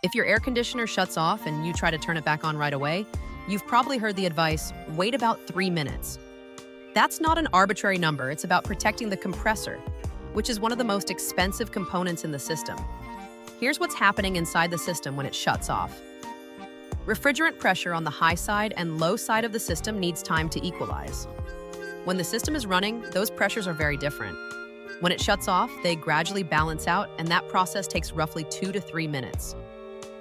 If your air conditioner shuts off and you try to turn it back on right away, you've probably heard the advice, wait about 3 minutes. That's not an arbitrary number, it's about protecting the compressor, which is one of the most expensive components in the system. Here's what's happening inside the system when it shuts off. Refrigerant pressure on the high side and low side of the system needs time to equalize. When the system is running, those pressures are very different. When it shuts off, they gradually balance out, and that process takes roughly 2 to 3 minutes.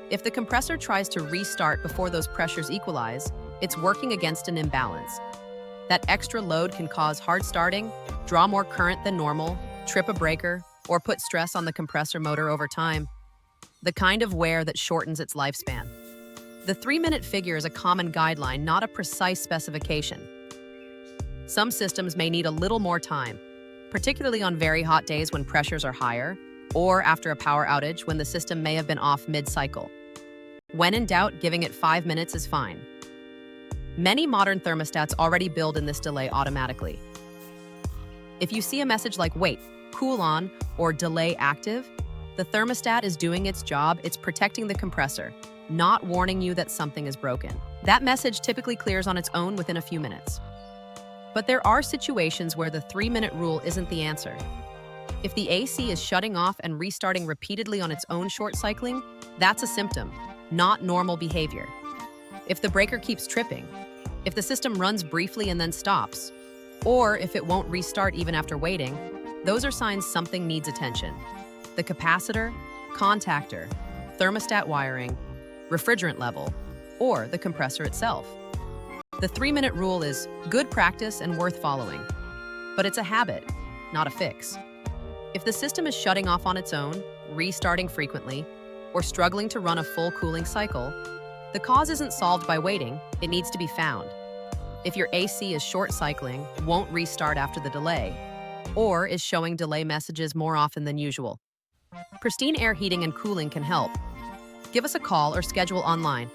If the compressor tries to restart before those pressures equalize, it's working against an imbalance. That extra load can cause hard starting, draw more current than normal, trip a breaker, or put stress on the compressor motor over time. The kind of wear that shortens its lifespan. The 3-minute figure is a common guideline, not a precise specification. Some systems may need a little more time, particularly on very hot days when pressures are higher, or after a power outage when the system may have been off mid-cycle. When in doubt, giving it 5 minutes is fine. Many modern thermostats already build in this delay automatically. If you see a message like wait, cool on, or delay active, the thermostat is doing its job. It's protecting the compressor, not warning you that something is broken. That message typically clears on its own within a few minutes. But there are situations where the 3-minute rule isn't the answer. If the AC is shutting off and restarting repeatedly on its own short cycling, that's a symptom, not normal behavior. If the breaker keeps tripping, if the system runs briefly and then stops, or if it won't restart even after waiting, those are signs something needs attention. The capacitor, contactor, thermostat wiring, refrigerant level, or the compressor itself. The 3-minute rule is good practice and worth following, but it's a habit, not a fix. If the system is shutting off on its own, restarting frequently, or struggling to run a full cooling cycle, the cause isn't solved by waiting, it needs to be found. If your AC is short cycling, won't restart after the delay, or is showing delay messages more often than usual, Pristine Air Heating and Cooling can help. Give us a call or schedule online.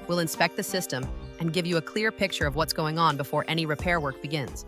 We'll inspect the system and give you a clear picture of what's going on before any repair work begins.